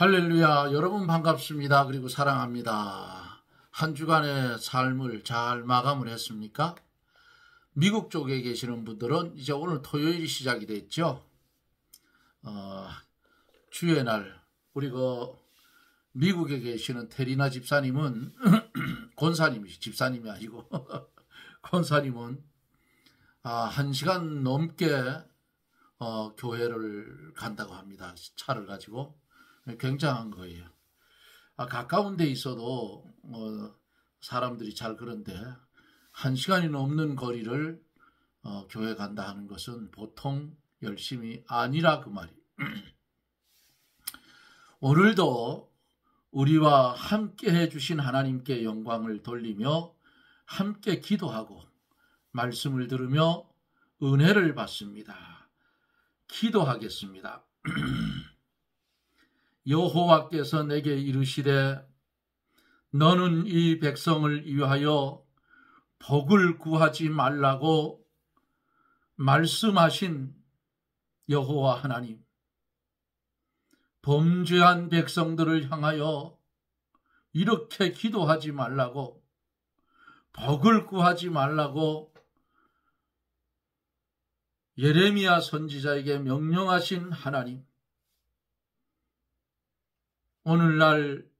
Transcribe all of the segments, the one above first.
할렐루야, 여러분 반갑습니다. 그리고 사랑합니다. 한 주간의 삶을 잘 마감을 했습니까? 미국 쪽에 계시는 분들은 이제 오늘 토요일이 시작이 됐죠. 주의 날, 우리 미국에 계시는 테리나 집사님은 집사님이 아니고 권사님은 1시간 넘게 교회를 간다고 합니다. 차를 가지고. 굉장한 거예요. 가까운 데 있어도 사람들이 잘 그런데 1시간이 넘는 거리를 교회 간다 하는 것은 보통 열심히 아니라 그 말이. 오늘도 우리와 함께 해주신 하나님께 영광을 돌리며 함께 기도하고 말씀을 들으며 은혜를 받습니다. 기도하겠습니다. 여호와께서 내게 이르시되 너는 이 백성을 위하여 복을 구하지 말라고 말씀하신 여호와 하나님, 범죄한 백성들을 향하여 이렇게 기도하지 말라고, 복을 구하지 말라고 예레미야 선지자에게 명령하신 하나님, 오늘날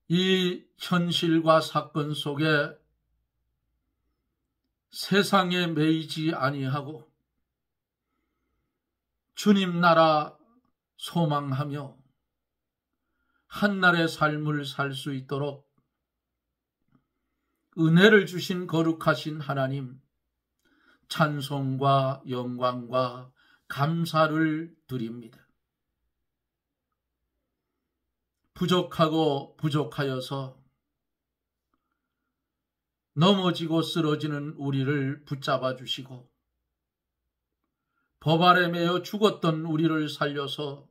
이 현실과 사건 속에 세상에 매이지 아니하고 주님 나라 소망하며 한날의 삶을 살 수 있도록 은혜를 주신 거룩하신 하나님, 찬송과 영광과 감사를 드립니다. 부족하고 부족하여서 넘어지고 쓰러지는 우리를 붙잡아 주시고 법 아래 매여 죽었던 우리를 살려서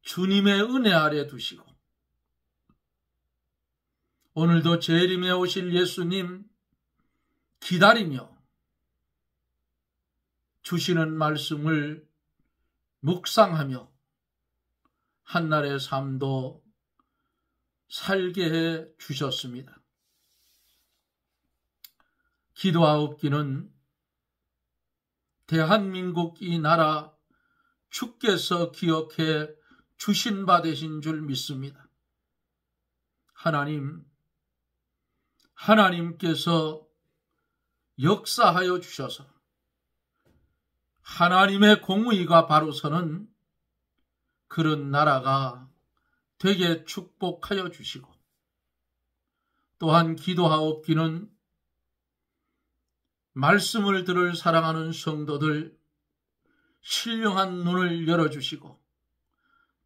주님의 은혜 아래 두시고 오늘도 재림에 오실 예수님 기다리며 주시는 말씀을 묵상하며 한날의 삶도 살게 해 주셨습니다. 기도하옵기는 대한민국 이 나라 주께서 기억해 주신 바 되신 줄 믿습니다. 하나님께서 역사하여 주셔서 하나님의 공의가 바로 서는 그런 나라가 되게 축복하여 주시고 또한 기도하옵기는 말씀을 들을 사랑하는 성도들 신령한 눈을 열어주시고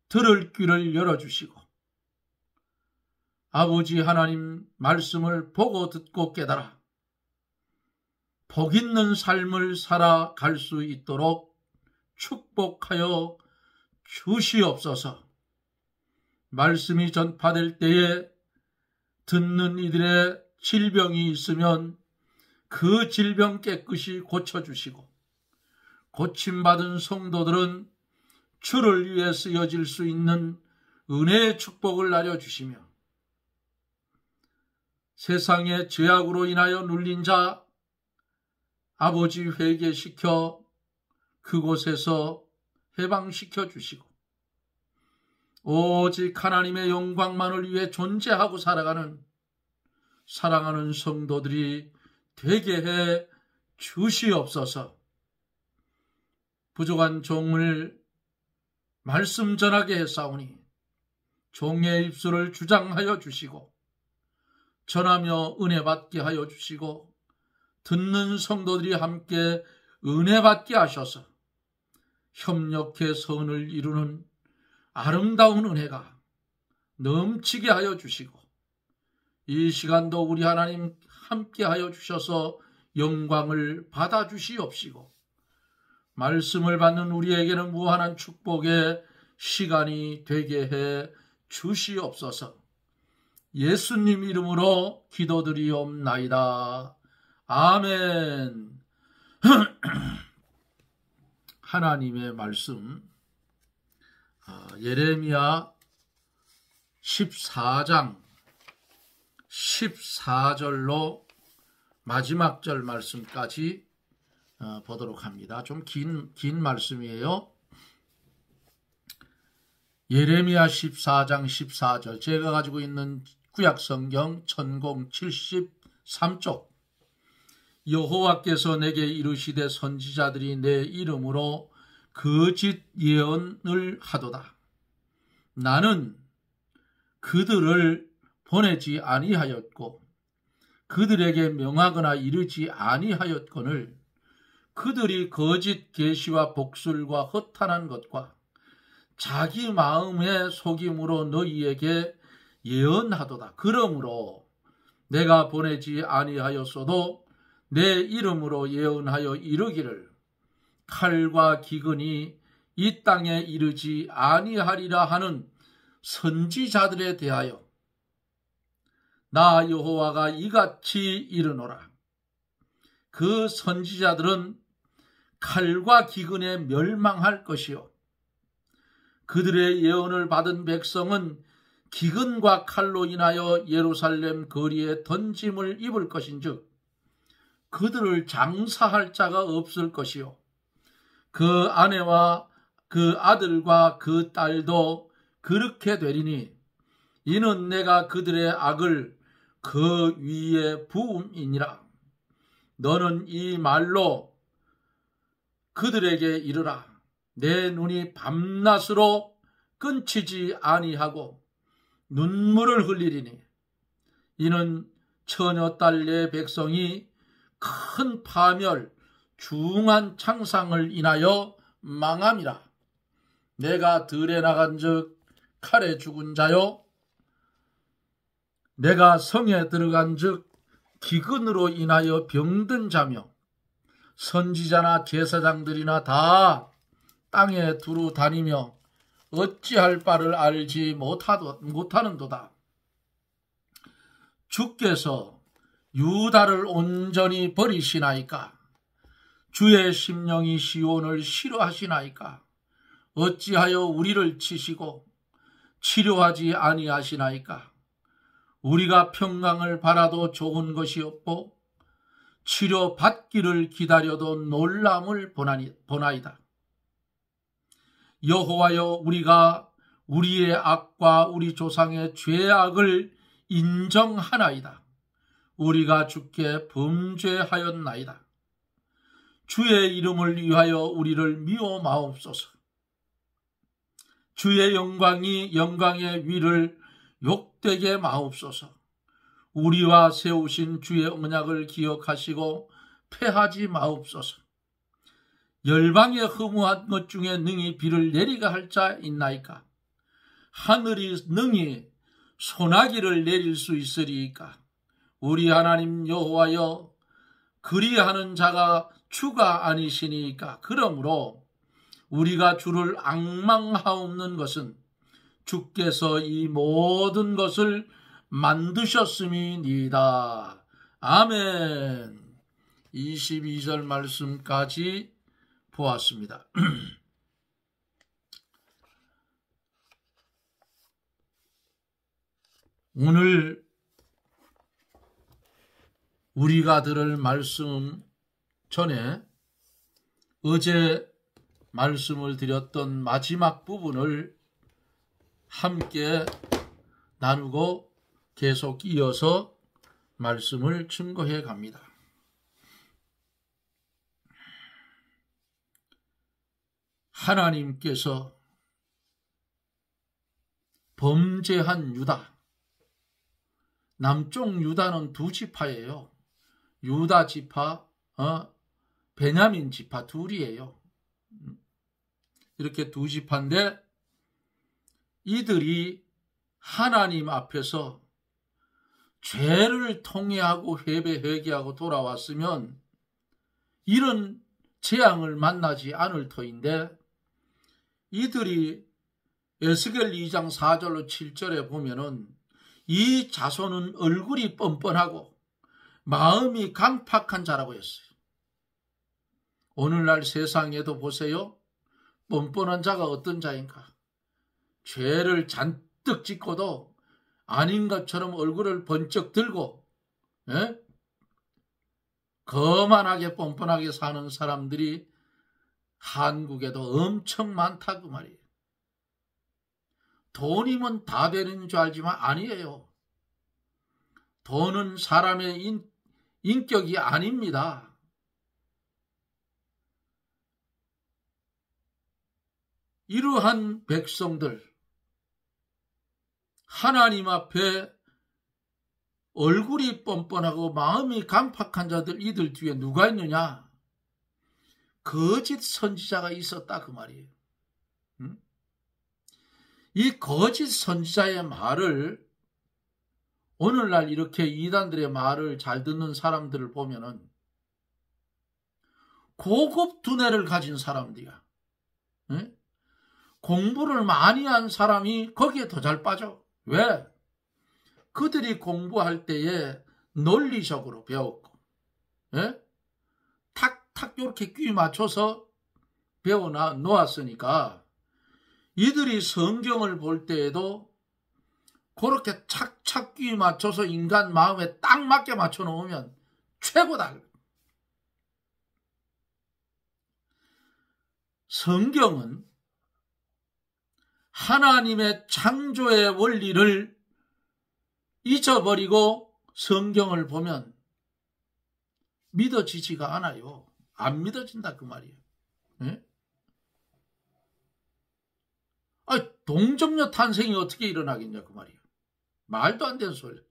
들을 귀를 열어주시고 아버지 하나님 말씀을 보고 듣고 깨달아 복 있는 삶을 살아갈 수 있도록 축복하여 주시옵소서. 말씀이 전파될 때에 듣는 이들의 질병이 있으면 그 질병 깨끗이 고쳐주시고 고침받은 성도들은 주를 위해 쓰여질 수 있는 은혜의 축복을 나려주시며 세상의 죄악으로 인하여 눌린 자 아버지 회개시켜 그곳에서 해방시켜 주시고 오직 하나님의 영광만을 위해 존재하고 살아가는 사랑하는 성도들이 되게 해 주시옵소서. 부족한 종을 말씀 전하게 했사오니 종의 입술을 주장하여 주시고 전하며 은혜 받게 하여 주시고 듣는 성도들이 함께 은혜 받게 하셔서 협력해 선을 이루는 아름다운 은혜가 넘치게 하여 주시고 이 시간도 우리 하나님 함께 하여 주셔서 영광을 받아 주시옵시고 말씀을 받는 우리에게는 무한한 축복의 시간이 되게 해 주시옵소서. 예수님 이름으로 기도드리옵나이다. 아멘. 하나님의 말씀 예레미야 14장 14절로 마지막 절 말씀까지 보도록 합니다. 좀 긴 말씀이에요. 예레미야 14장 14절, 제가 가지고 있는 구약성경 1073쪽. 여호와께서 내게 이르시되 선지자들이 내 이름으로 거짓 예언을 하도다. 나는 그들을 보내지 아니하였고 그들에게 명하거나 이르지 아니하였거늘 그들이 거짓 계시와 복술과 허탄한 것과 자기 마음의 속임으로 너희에게 예언하도다. 그러므로 내가 보내지 아니하였어도 내 이름으로 예언하여 이르기를 칼과 기근이 이 땅에 이르지 아니하리라 하는 선지자들에 대하여 나 여호와가 이같이 이르노라. 그 선지자들은 칼과 기근에 멸망할 것이요 그들의 예언을 받은 백성은 기근과 칼로 인하여 예루살렘 거리에 던짐을 입을 것인즉 그들을 장사할 자가 없을 것이요 그 아내와 그 아들과 그 딸도 그렇게 되리니 이는 내가 그들의 악을 그 위에 부음이니라. 너는 이 말로 그들에게 이르라. 내 눈이 밤낮으로 끊치지 아니하고 눈물을 흘리리니 이는 처녀딸 내 백성이 큰 파멸 중한 창상을 인하여 망함이라. 내가 들에 나간즉 칼에 죽은 자요 내가 성에 들어간즉 기근으로 인하여 병든 자며 선지자나 제사장들이나 다 땅에 두루 다니며 어찌할 바를 알지 못하는도다. 주께서 유다를 온전히 버리시나이까? 주의 심령이 시온을 싫어하시나이까? 어찌하여 우리를 치시고 치료하지 아니하시나이까? 우리가 평강을 바라도 좋은 것이 없고 치료받기를 기다려도 놀람을 보나이다. 여호와여, 우리가 우리의 악과 우리 조상의 죄악을 인정하나이다. 우리가 주께 범죄하였나이다. 주의 이름을 위하여 우리를 미워 마옵소서. 주의 영광의 위를 욕되게 마옵소서. 우리와 세우신 주의 언약을 기억하시고 패하지 마옵소서. 열방에 허무한 것 중에 능히 비를 내리가 할 자 있나이까? 하늘이 능히 소나기를 내릴 수 있으리이까? 우리 하나님 여호와여, 그리하는 자가 주가 아니시니까? 그러므로 우리가 주를 앙망하옵는 것은 주께서 이 모든 것을 만드셨음이니이다. 아멘. 22절 말씀까지 보았습니다. 오늘 우리가 들을 말씀 전에 어제 말씀을 드렸던 마지막 부분을 함께 나누고 계속 이어서 말씀을 증거해 갑니다. 하나님께서 범죄한 유다, 남쪽 유다는 두 지파예요. 유다 지파, 베냐민 지파 둘이에요. 이렇게 두 지파인데 이들이 하나님 앞에서 죄를 통회하고 회개하고 돌아왔으면 이런 재앙을 만나지 않을 터인데 이들이 에스겔 2장 4절로 7절에 보면은 이 자손은 얼굴이 뻔뻔하고 마음이 강팍한 자라고 했어요. 오늘날 세상에도 보세요. 뻔뻔한 자가 어떤 자인가? 죄를 잔뜩 짓고도 아닌 것처럼 얼굴을 번쩍 들고 거만하게 뻔뻔하게 사는 사람들이 한국에도 엄청 많다 그 말이에요. 돈이면 다 되는 줄 알지만 아니에요. 돈은 사람의 인격이 아닙니다. 이러한 백성들, 하나님 앞에 얼굴이 뻔뻔하고 마음이 강팍한 자들, 이들 뒤에 누가 있느냐? 거짓 선지자가 있었다 그 말이에요. 이 거짓 선지자의 말을 오늘날 이렇게 이단들의 말을 잘 듣는 사람들을 보면은 고급 두뇌를 가진 사람들이야. 공부를 많이 한 사람이 거기에 더 잘 빠져. 왜? 그들이 공부할 때에 논리적으로 배웠고 탁탁 이렇게 끼 맞춰서 배워 놓았으니까 이들이 성경을 볼 때에도 그렇게 착착 끼 맞춰서 인간 마음에 딱 맞게 맞춰 놓으면 최고다. 성경은 하나님의 창조의 원리를 잊어버리고 성경을 보면 믿어지지가 않아요. 안 믿어진다 그 말이에요. 동정녀 탄생이 어떻게 일어나겠냐 그 말이에요. 말도 안 되는 소리.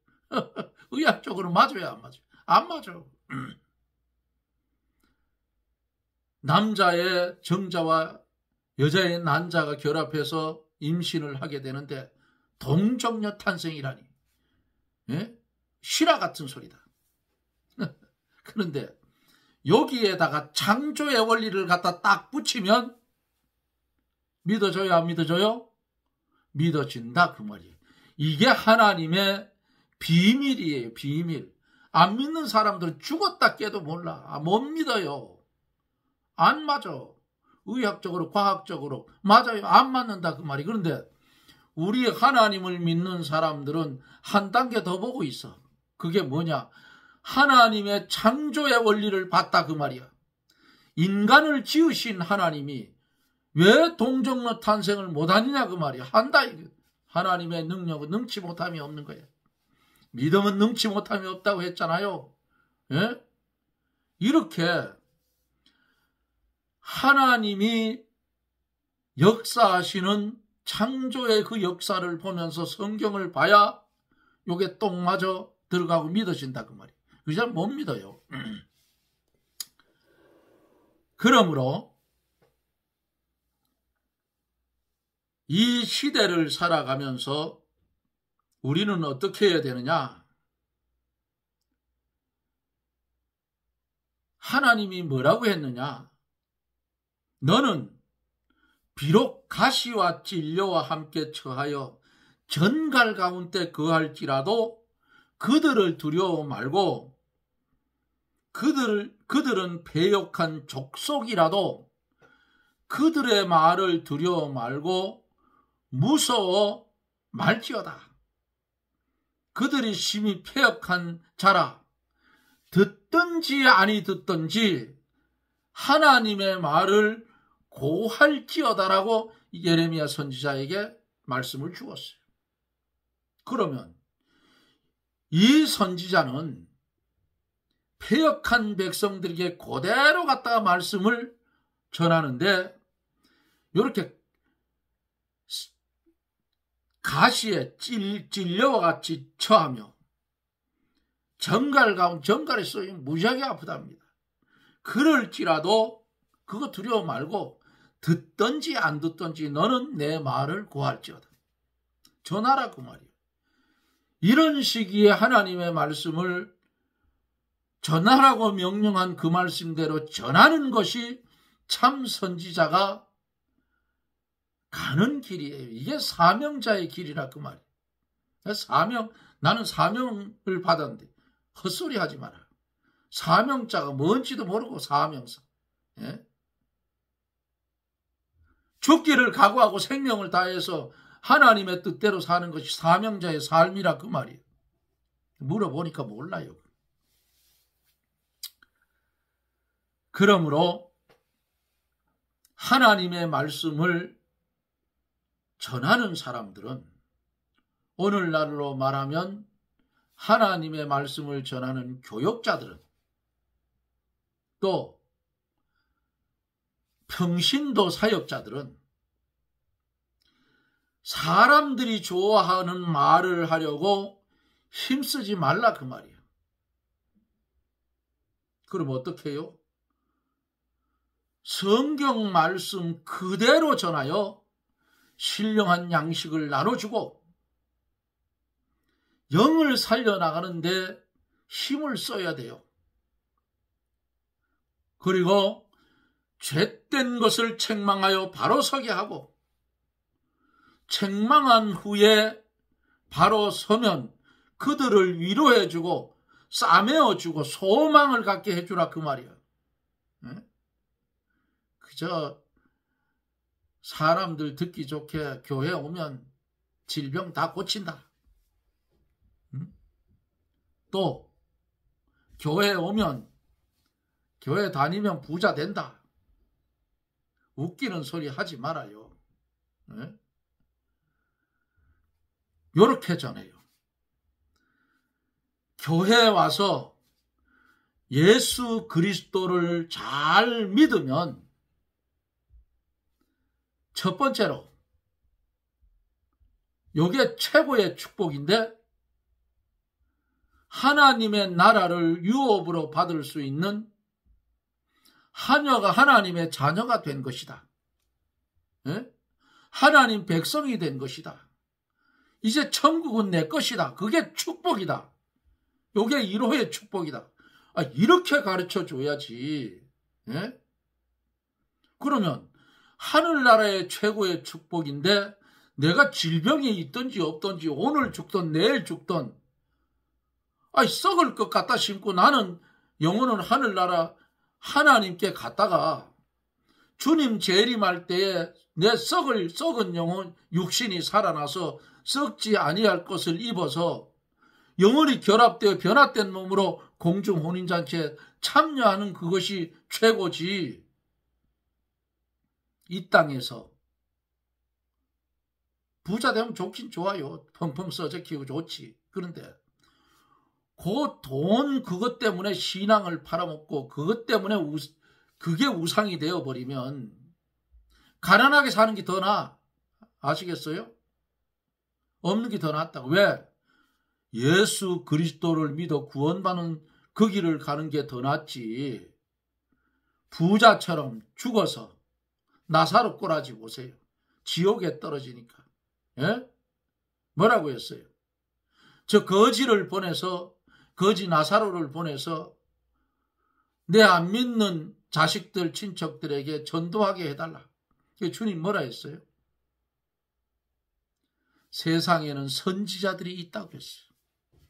의학적으로 맞아요, 안 맞아요? 안 맞아. 남자의 정자와 여자의 난자가 결합해서 임신을 하게 되는데 동정녀 탄생이라니. 실화 같은 소리다. 그런데 여기에다가 창조의 원리를 갖다 딱 붙이면 믿어져요, 안 믿어져요? 믿어진다 그 말이에요. 이게 하나님의 비밀이에요, 비밀. 안 믿는 사람들은 죽었다 깨도 몰라. 못 믿어요. 안 맞아. 의학적으로, 과학적으로 맞아요. 안 맞는다 그 말이에요. 그런데 우리 하나님을 믿는 사람들은 한 단계 더 보고 있어. 그게 뭐냐? 하나님의 창조의 원리를 봤다 그 말이야. 인간을 지으신 하나님이 왜 동정녀 탄생을 못하느냐 그 말이야. 한다. 하나님의 능력은 능치 못함이 없는 거예요. 믿음은 능치 못함이 없다고 했잖아요. 이렇게 하나님이 역사하시는 창조의 그 역사를 보면서 성경을 봐야 요게 똥 맞아 들어가고 믿어진다 그 말이에요. 그저 못 믿어요. 그러므로 이 시대를 살아가면서 우리는 어떻게 해야 되느냐? 하나님이 뭐라고 했느냐? 너는 비록 가시와 찔려와 함께 처하여 전갈 가운데 거할지라도 그들을 두려워 말고 그들은 패역한 족속이라도 그들의 말을 두려워 말고 무서워 말지어다. 그들이 심히 패역한 자라. 듣든지 아니 듣든지 하나님의 말을 고할지어다라고 예레미야 선지자에게 말씀을 주었어요. 그러면 이 선지자는 패역한 백성들에게 그대로 갖다가 말씀을 전하는데 이렇게 가시에 찔려와 같이 처하며 정갈에 쏘이면 무지하게 아프답니다. 그럴지라도 그거 두려워 말고 듣든지 안 듣든지 너는 내 말을 구할지어다. 전하라 그 말이에요. 이런 시기에 하나님의 말씀을 전하라고 명령한 그 말씀대로 전하는 것이 참 선지자가 가는 길이에요. 이게 사명자의 길이라 그 말이에요. 나는 사명을 받았는데 헛소리 하지 마라. 사명자가 뭔지도 모르고 사명사. 죽기를 각오하고 생명을 다해서 하나님의 뜻대로 사는 것이 사명자의 삶이라 그 말이에요. 물어보니까 몰라요. 그러므로 하나님의 말씀을 전하는 사람들은, 오늘날로 말하면 하나님의 말씀을 전하는 교역자들은, 또 평신도 사역자들은 사람들이 좋아하는 말을 하려고 힘쓰지 말라 그 말이에요. 그럼 어떻게 해요? 성경 말씀 그대로 전하여 신령한 양식을 나눠주고 영을 살려나가는데 힘을 써야 돼요. 그리고 죄된 것을 책망하여 바로 서게 하고, 책망한 후에 바로 서면 그들을 위로해주고 싸매어주고 소망을 갖게 해주라 그 말이에요. 그저 사람들 듣기 좋게 교회 오면 질병 다 고친다. 또 교회 오면, 교회 다니면 부자 된다. 웃기는 소리 하지 말아요. 요렇게 전해요. 교회에 와서 예수 그리스도를 잘 믿으면 첫 번째로, 요게 최고의 축복인데, 하나님의 나라를 유업으로 받을 수 있는 하나님의 자녀가 된 것이다. 하나님 백성이 된 것이다. 이제 천국은 내 것이다. 그게 축복이다. 요게 1호의 축복이다. 이렇게 가르쳐 줘야지. 그러면 하늘나라의 최고의 축복인데, 내가 질병이 있든지 없든지 오늘 죽든 내일 죽든 썩을 것 갖다 심고 나는 영혼은 하늘나라 하나님께 갔다가 주님 재림할 때에 내 썩은 영혼 육신이 살아나서 썩지 아니할 것을 입어서 영혼이 결합되어 변화된 몸으로 공중 혼인잔치에 참여하는 그것이 최고지. 이 땅에서 부자 되면 좋긴 좋아요. 펑펑 써재키고 좋지. 그런데 그 돈 그것 때문에 신앙을 팔아먹고 그것 때문에 그게 우상이 되어버리면 가난하게 사는 게 더 나아. 아시겠어요? 없는 게 더 낫다고. 왜? 예수 그리스도를 믿어 구원받는 그 길을 가는 게 더 낫지. 부자처럼 죽어서 나사로 꼬라지 보세요. 지옥에 떨어지니까. 뭐라고 했어요? 저 거지를 보내서, 거지 나사로를 보내서 내 안 믿는 자식들 친척들에게 전도하게 해달라. 주님 뭐라 했어요? 세상에는 선지자들이 있다고 했어요.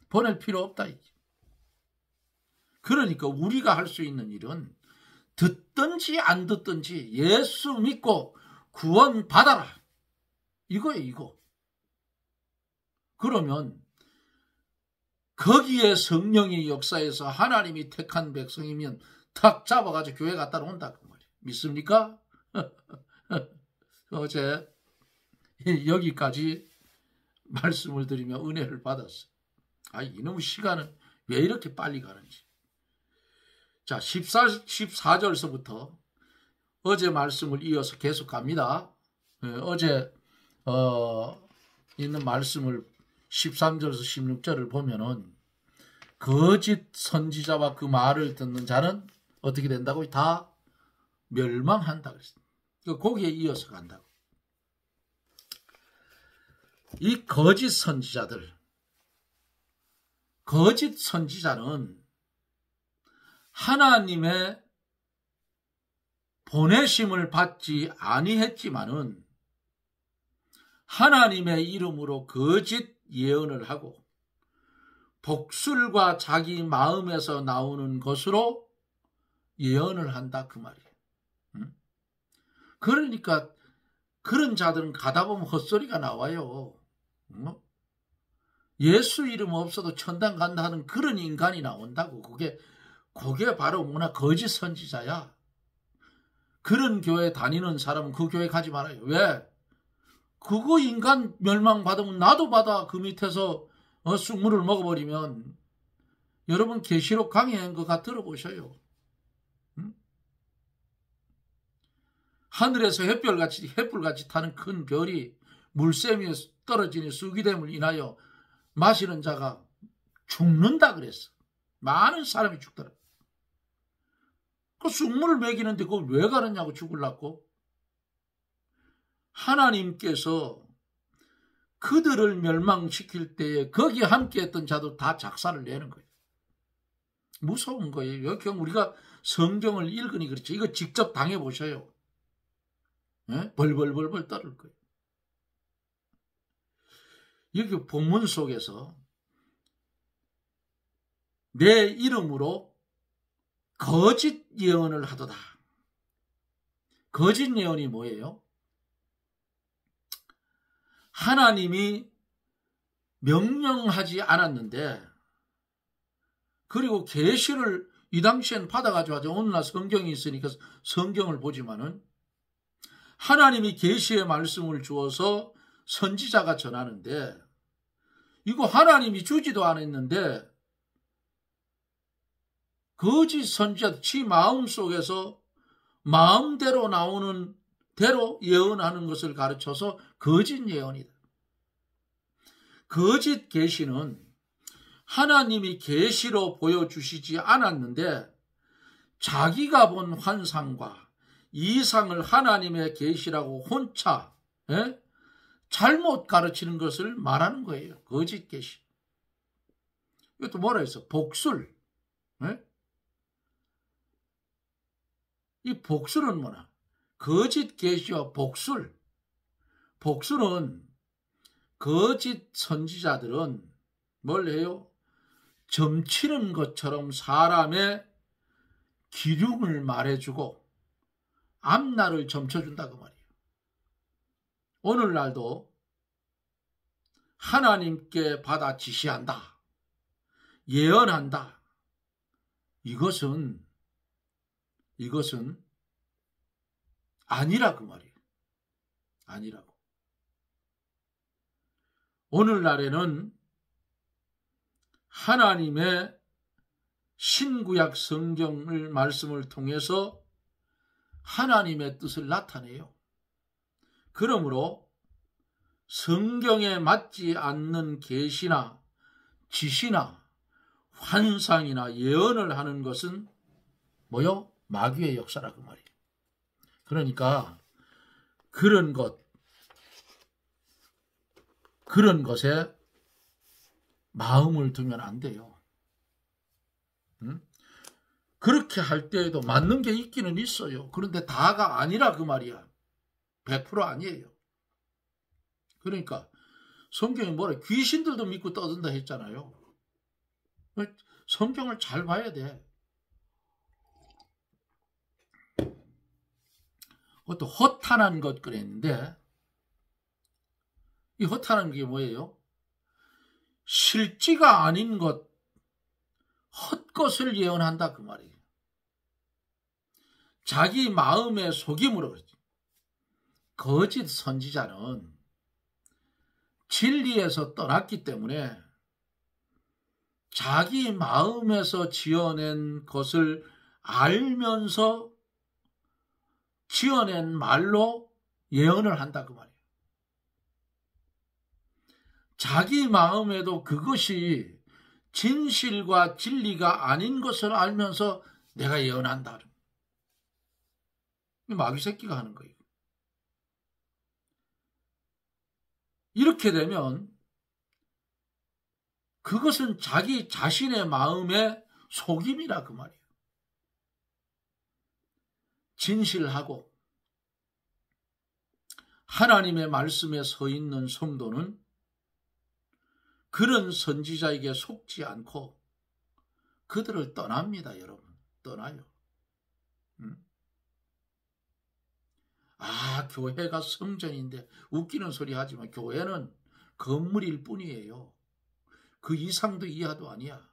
보낼 필요 없다. 그러니까 우리가 할 수 있는 일은 듣든지 안 듣든지 예수 믿고 구원 받아라. 이거예요, 이거. 그러면 거기에 성령의 역사에서 하나님이 택한 백성이면 탁 잡아가지고 교회 갖다 놓는다 그 말이에요. 믿습니까? 어제 여기까지 말씀을 드리며 은혜를 받았어요. 이놈의 시간은 왜 이렇게 빨리 가는지. 자, 14절서부터 어제 말씀을 이어서 계속 갑니다. 어제 있는 말씀을 13절에서 16절을 보면은 거짓 선지자와 그 말을 듣는 자는 어떻게 된다고? 다 멸망한다 그랬습니다. 거기에 이어서 간다고. 이 거짓 선지자는 하나님의 보내심을 받지 아니했지만은 하나님의 이름으로 거짓 예언을 하고 복술과 자기 마음에서 나오는 것으로 예언을 한다 그 말이에요. 그러니까 그런 자들은 가다 보면 헛소리가 나와요. 예수 이름 없어도 천당 간다 하는 그런 인간이 나온다고. 그게 바로 뭐나 거짓 선지자야. 그런 교회 다니는 사람은 그 교회 가지 말아요. 왜? 그거 인간 멸망받으면 나도 받아. 그 밑에서 쑥물을 먹어버리면. 여러분 계시록 강의한 거 들어보셔요. 하늘에서 햇불같이 타는 큰 별이 물샘 위에 떨어지는 쑥이됨을 인하여 마시는 자가 죽는다 그랬어. 많은 사람이 죽더라. 그 쑥물을 먹이는데 그걸 왜 가느냐고 죽을라고. 하나님께서 그들을 멸망시킬 때에 거기에 함께했던 자도 다 작사를 내는 거예요. 무서운 거예요. 그냥 우리가 성경을 읽으니 그렇죠. 이거 직접 당해보셔요. 예? 벌벌벌벌 떨을 거예요. 여기 본문 속에서 내 이름으로 거짓 예언을 하도다. 거짓 예언이 뭐예요? 하나님이 명령하지 않았는데, 그리고 계시를 이 당시엔 받아가지고 하죠. 오늘날 성경이 있으니까 성경을 보지만은 하나님이 계시의 말씀을 주어서 선지자가 전하는데, 이거 하나님이 주지도 않았는데 거짓 선지자 지 마음속에서 마음대로 나오는 대로 예언하는 것을 가르쳐서 거짓 예언이다. 거짓 계시는 하나님이 계시로 보여주시지 않았는데 자기가 본 환상과 이상을 하나님의 계시라고 혼자 잘못 가르치는 것을 말하는 거예요. 거짓 계시. 이것도 뭐라 했어? 복술. 이 복술은 뭐냐? 거짓 계시와 복술. 복술은 거짓 선지자들은 뭘 해요? 점치는 것처럼 사람의 기륭을 말해주고 앞날을 점쳐준다 그 말이에요. 오늘날도 하나님께 받아 지시한다. 예언한다. 이것은 아니라 그 말이에요. 아니라고. 오늘날에는 하나님의 신구약 성경을 말씀을 통해서 하나님의 뜻을 나타내요. 그러므로 성경에 맞지 않는 계시나 지시나 환상이나 예언을 하는 것은 뭐요? 마귀의 역사라 그 말이에요. 그러니까 그런 것에 마음을 두면 안 돼요. 그렇게 할 때에도 맞는 게 있기는 있어요. 그런데 다가 아니라 그 말이야. 100% 아니에요. 그러니까 성경이 뭐래? 귀신들도 믿고 떠든다 했잖아요. 성경을 잘 봐야 돼. 그것도 허탄한 것 그랬는데, 이 허탄한 게 뭐예요? 실지가 아닌 것, 헛것을 예언한다 그 말이에요. 자기 마음의 속임으로 그러지. 거짓 선지자는 진리에서 떠났기 때문에 자기 마음에서 지어낸 것을 알면서 지어낸 말로 예언을 한다 그 말이에요. 자기 마음에도 그것이 진실과 진리가 아닌 것을 알면서 내가 예언한다. 마귀 새끼가 하는 거예요. 이렇게 되면 그것은 자기 자신의 마음의 속임이라 그 말이에요. 진실하고 하나님의 말씀에 서 있는 성도는 그런 선지자에게 속지 않고 그들을 떠납니다. 여러분. 떠나요. 아, 교회가 성전인데 웃기는 소리 하지만 교회는 건물일 뿐이에요. 그 이상도 이하도 아니야.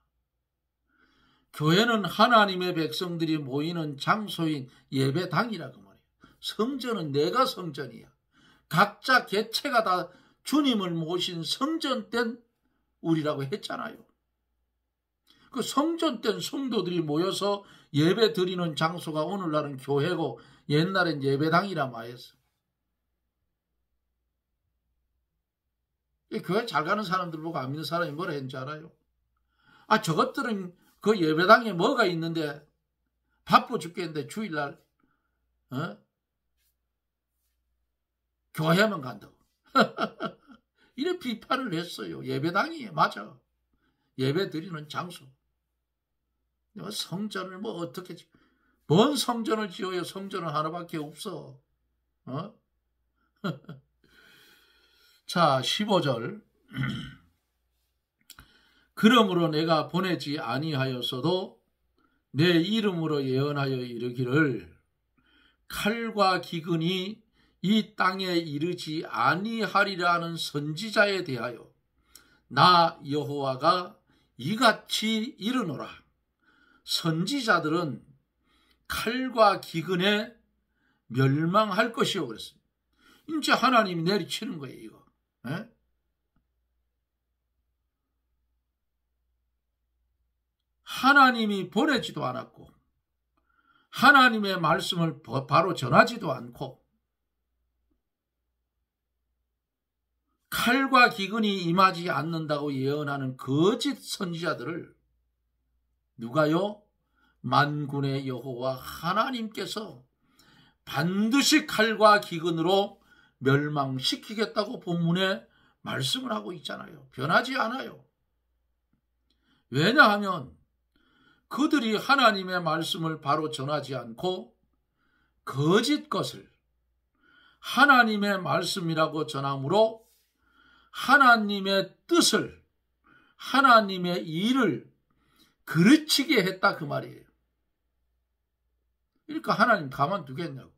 교회는 하나님의 백성들이 모이는 장소인 예배당이라고 말이야. 성전은 내가 성전이야. 각자 개체가 다 주님을 모신 성전된 우리라고 했잖아요. 그 성전된 성도들이 모여서 예배 드리는 장소가 오늘날은 교회고 옛날엔 예배당이라 말했어. 교회 잘 가는 사람들 보고 안 믿는 사람이 뭐라 했는지 알아요? 아, 저것들은 그 예배당에 뭐가 있는데 바빠 죽겠는데 주일날 교회만 간다고. 이래 비판을 했어요. 예배당이 맞아. 예배 드리는 장소. 성전을 뭐 어떻게 뭔 성전을 지어요? 성전은 하나밖에 없어. 자, 15절. 그러므로 내가 보내지 아니하였어도 내 이름으로 예언하여 이르기를 칼과 기근이 이 땅에 이르지 아니하리라는 선지자에 대하여 나 여호와가 이같이 이르노라. 선지자들은 칼과 기근에 멸망할 것이요 그랬습니다. 이제 하나님이 내리치는 거예요, 이거. 에? 하나님이 보내지도 않았고 하나님의 말씀을 바로 전하지도 않고 칼과 기근이 임하지 않는다고 예언하는 거짓 선지자들을 누가요? 만군의 여호와 하나님께서 반드시 칼과 기근으로 멸망시키겠다고 본문에 말씀을 하고 있잖아요. 변하지 않아요. 왜냐하면 그들이 하나님의 말씀을 바로 전하지 않고 거짓 것을 하나님의 말씀이라고 전함으로 하나님의 뜻을, 하나님의 일을 그르치게 했다 그 말이에요. 그러니까 하나님 가만두겠냐고.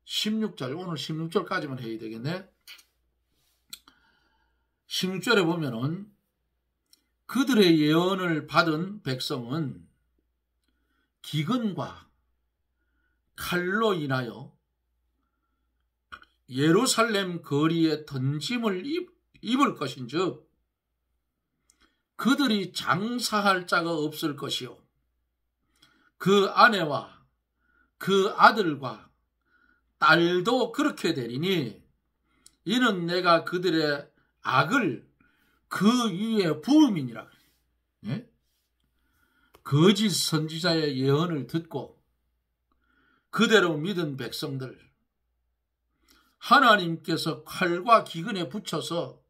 16절, 오늘 16절까지만 해야 되겠네. 16절에 보면은 그들의 예언을 받은 백성은 기근과 칼로 인하여 예루살렘 거리에 던짐을 입을 것인즉 그들이 장사할 자가 없을 것이요 그 아내와 그 아들과 딸도 그렇게 되리니 이는 내가 그들의 악을 그 위에 부음이니라. 예? 거짓 선지자의 예언을 듣고 그대로 믿은 백성들 하나님께서 칼과 기근에 붙여서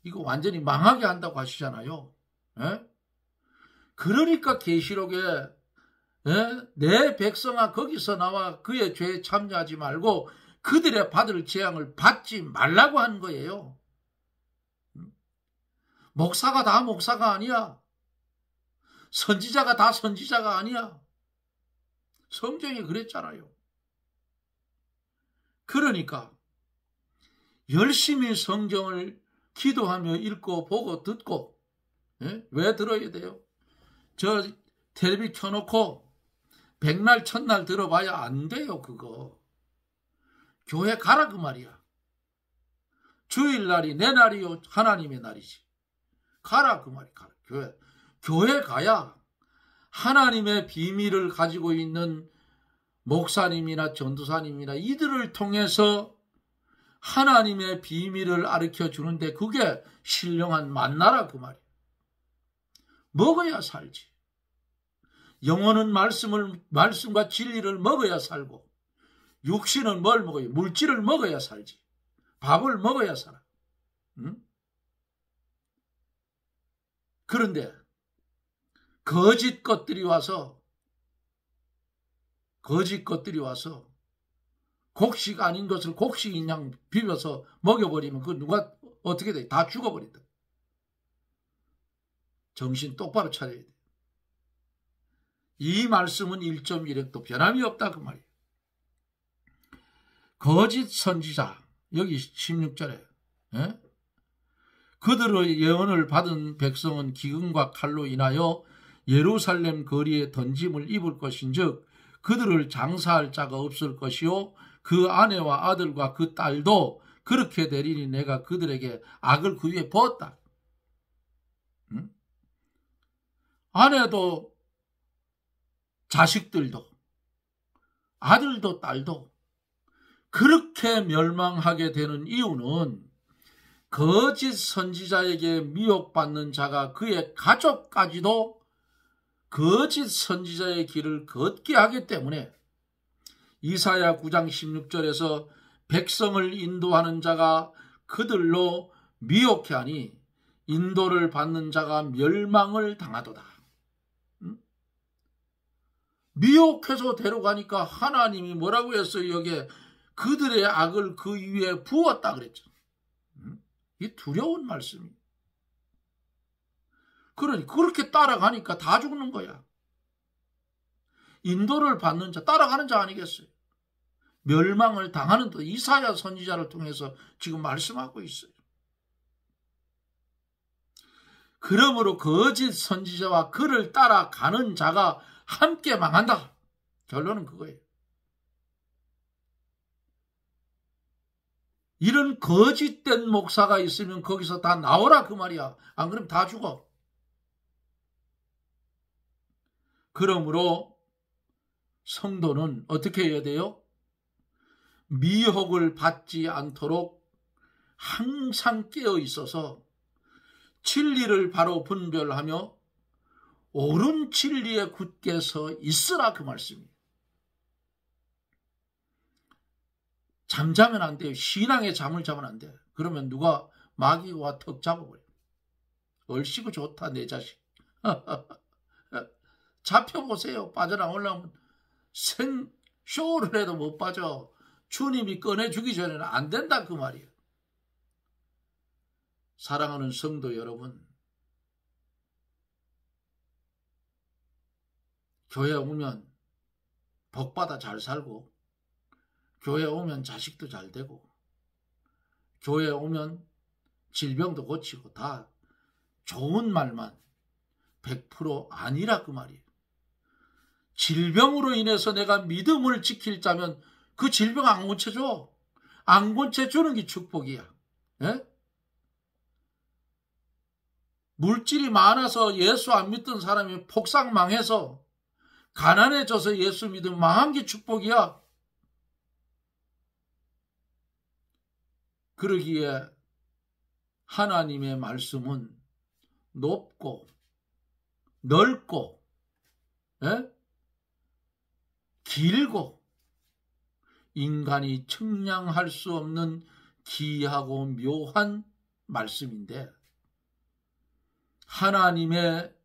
이거 완전히 망하게 한다고 하시잖아요. 예? 그러니까 계시록에 내 백성아 거기서 나와 그의 죄에 참여하지 말고 그들의 받을 재앙을 받지 말라고 하는 거예요. 목사가 다 목사가 아니야. 선지자가 다 선지자가 아니야. 성경이 그랬잖아요. 그러니까 열심히 성경을 기도하며 읽고 보고 듣고 왜 들어야 돼요? 저 텔레비 켜놓고 백날 첫날 들어봐야 안 돼요. 그거 교회 가라 그 말이야. 주일날이 내 날이요 하나님의 날이지. 가라 그 말이. 가라. 교회 가야 하나님의 비밀을 가지고 있는 목사님이나 전도사님이나 이들을 통해서 하나님의 비밀을 가르쳐 주는데 그게 신령한 만나라 그 말이야. 먹어야 살지. 영혼은 말씀과 진리를 먹어야 살고 육신은 뭘 먹어요? 물질을 먹어야 살지. 밥을 먹어야 살아. 응? 그런데 거짓 것들이 와서 곡식 아닌 것을 곡식인 양 비벼서 먹여버리면 그 누가 어떻게 돼? 다 죽어버린다. 정신 똑바로 차려야 돼. 이 말씀은 1.1핵도 변함이 없다 그 말이에요. 거짓 선지자, 여기 16절에 그들의 예언을 받은 백성은 기근과 칼로 인하여 예루살렘 거리에 던짐을 입을 것인즉 그들을 장사할 자가 없을 것이요 그 아내와 아들과 그 딸도 그렇게 되리니 내가 그들에게 악을 그 위에 부었다. 아내도 자식들도 아들도 딸도 그렇게 멸망하게 되는 이유는 거짓 선지자에게 미혹받는 자가 그의 가족까지도 거짓 선지자의 길을 걷게 하기 때문에 이사야 9장 16절에서 백성을 인도하는 자가 그들로 미혹해 하니 인도를 받는 자가 멸망을 당하도다. 미혹해서 데려가니까 하나님이 뭐라고 했어요? 여기에 그들의 악을 그 위에 부었다 그랬죠. 이 두려운 말씀이에요. 그러니 그렇게 따라가니까 다 죽는 거야. 인도를 받는 자, 따라가는 자 아니겠어요? 멸망을 당하는 또 이사야 선지자를 통해서 지금 말씀하고 있어요. 그러므로 거짓 선지자와 그를 따라가는 자가 함께 망한다. 결론은 그거예요. 이런 거짓된 목사가 있으면 거기서 다 나오라 그 말이야. 안 그러면 다 죽어. 그러므로 성도는 어떻게 해야 돼요? 미혹을 받지 않도록 항상 깨어 있어서 진리를 바로 분별하며 옳은 진리에 굳게 서 있으라 그 말씀이에요. 잠자면 안 돼요. 신앙의 잠을 자면 안 돼. 그러면 누가 마귀가 턱 잡아버려. 얼씨구 좋다 내 자식. 잡혀보세요. 빠져나오려면 생쇼를 해도 못 빠져. 주님이 꺼내주기 전에는 안 된다 그 말이에요. 사랑하는 성도 여러분, 교회 오면 복받아 잘 살고 교회 오면 자식도 잘 되고 교회 오면 질병도 고치고 다 좋은 말만 100% 아니라 그 말이에요. 질병으로 인해서 내가 믿음을 지킬 자면 그 질병 안 고쳐줘. 안 고쳐주는 게 축복이야. 예? 물질이 많아서 예수 안 믿던 사람이 폭삭 망해서 가난해져서 예수 믿으면 망한 게 축복이야. 그러기에 하나님의 말씀은 높고 넓고 길고 인간이 측량할 수 없는 기이하고 묘한 말씀인데 하나님의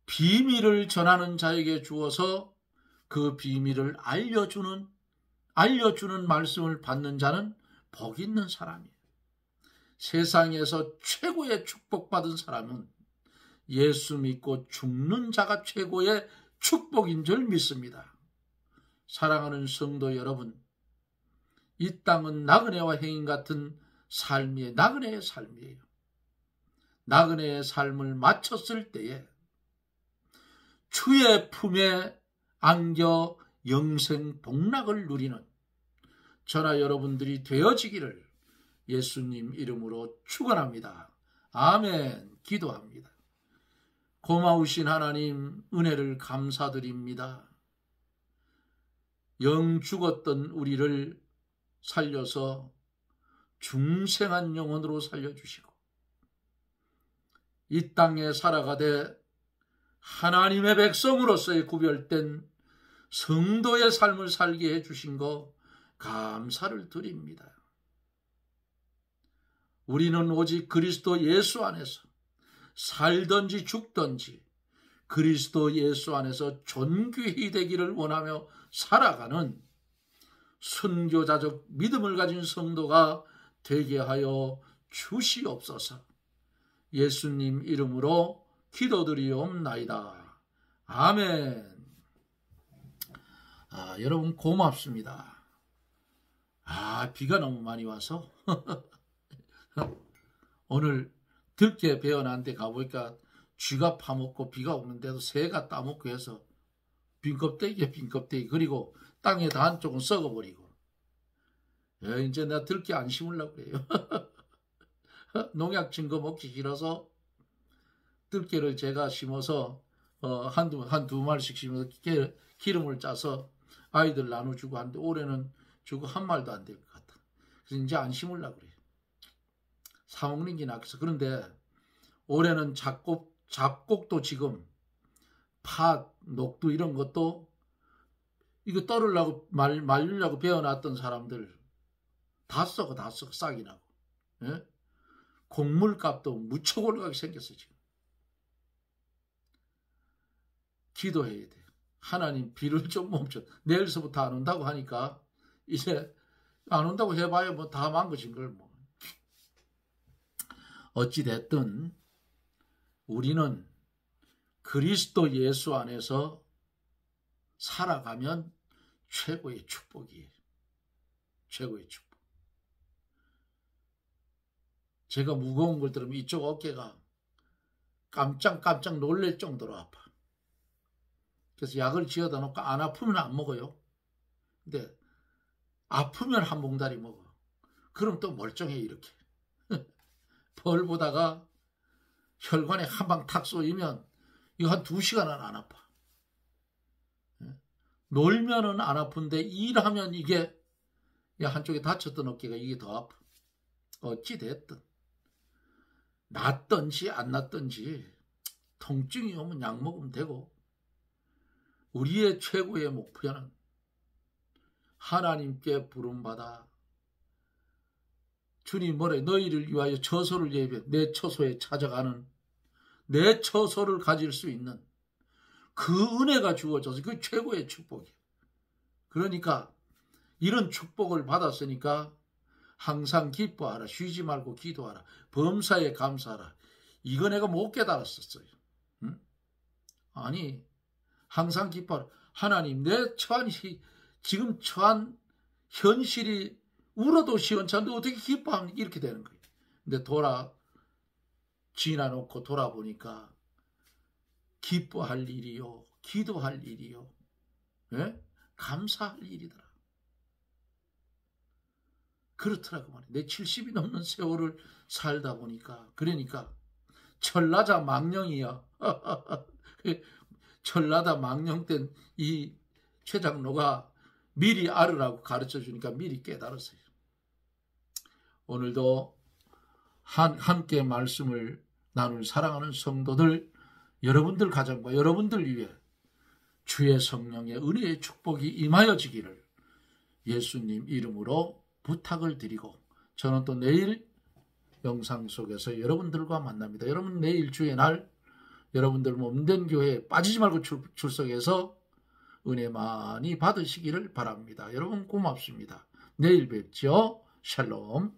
비밀을 전하는 자에게 주어서 그 비밀을 알려주는 말씀을 받는 자는 복 있는 사람이에요. 세상에서 최고의 축복받은 사람은 예수 믿고 죽는 자가 최고의 축복인 줄 믿습니다. 사랑하는 성도 여러분, 이 땅은 나그네와 행인 같은 삶이에요. 나그네의 삶이에요. 나그네의 삶을 마쳤을 때에 주의 품에 안겨 영생 복락을 누리는 저나 여러분들이 되어지기를 예수님 이름으로 축원합니다. 아멘. 기도합니다. 고마우신 하나님 은혜를 감사드립니다. 영 죽었던 우리를 살려서 중생한 영혼으로 살려주시고 이 땅에 살아가되 하나님의 백성으로서의 구별된 성도의 삶을 살게 해주신 거 감사를 드립니다. 우리는 오직 그리스도 예수 안에서 살든지 죽든지 그리스도 예수 안에서 존귀히 되기를 원하며 살아가는 순교자적 믿음을 가진 성도가 되게 하여 주시옵소서. 예수님 이름으로 기도드리옵나이다. 아멘. 여러분 고맙습니다. 비가 너무 많이 와서 오늘 들깨 베어난 데 가보니까 쥐가 파먹고 비가 오는데도 새가 따먹고 해서 빈껍데기에 빈껍데기, 그리고 땅에다 한쪽은 썩어버리고. 이제 내가 들깨 안 심으려고 그래요. 농약 친 거 먹기 싫어서 들깨를 제가 심어서 한두 마리씩 심어서 기름을 짜서 아이들 나눠주고 하는데 올해는 주고 한 말도 안 될 것 같아. 그래서 이제 안 심으려고 그래요. 사 먹는 게 낫겠어. 그런데 올해는 잡곡도 지금 팥, 녹두 이런 것도 이거 떨으려고 말리려고 베어놨던 사람들 다 썩어 싹이 나고. 예? 곡물값도 무척 올라가게 생겼어 지금. 기도해야 돼. 하나님 비를 좀 멈춰. 내일서부터 안 온다고 하니까 이제 안 온다고 해봐야 뭐 다 망가진 걸 뭐. 어찌됐든 우리는 그리스도 예수 안에서 살아가면 최고의 축복이에요. 최고의 축복. 제가 무거운 걸 들으면 이쪽 어깨가 깜짝 놀랄 정도로 아파. 그래서 약을 지어다 놓고 안 아프면 안 먹어요. 근데 아프면 한 봉다리 먹어. 그럼 또 멀쩡해 이렇게. 벌 보다가 혈관에 한 방 탁 쏘이면 이거 한 2시간은 안 아파. 놀면은 안 아픈데 일하면 이게 한쪽에 다쳤던 어깨가 이게 더 아파. 어찌 됐든 낫든지 안 낫든지 통증이 오면 약 먹으면 되고, 우리의 최고의 목표는 하나님께 부름받아 주님 뭐래, 너희를 위하여 처소를 예비해 내 처소에 찾아가는, 내 처소를 가질 수 있는 그 은혜가 주어져서 그 최고의 축복이에요. 그러니까 이런 축복을 받았으니까 항상 기뻐하라, 쉬지 말고 기도하라, 범사에 감사하라. 이거 내가 못 깨달았었어요. 응? 아니, 항상 기뻐하라. 하나님, 내 지금 처한 현실이 울어도 시원찮은데 어떻게 기뻐하면 이렇게 되는 거예요. 근데 지나놓고 돌아보니까 기뻐할 일이요, 기도할 일이요, 예? 감사할 일이더라. 그렇더라고 말이야. 내 70이 넘는 세월을 살다 보니까. 그러니까 철나자 망령이야. 철나다 망령된 이 최장로가 미리 알으라고 가르쳐 주니까 미리 깨달았어요. 오늘도 함께 말씀을 나눌 사랑하는 성도들, 여러분들 가정과 여러분들 위해 주의 성령의 은혜의 축복이 임하여지기를 예수님 이름으로 부탁을 드리고, 저는 또 내일 영상 속에서 여러분들과 만납니다. 여러분 내일 주의 날 여러분들 몸된 교회에 빠지지 말고 출석해서 은혜 많이 받으시기를 바랍니다. 여러분 고맙습니다. 내일 뵙죠. 샬롬.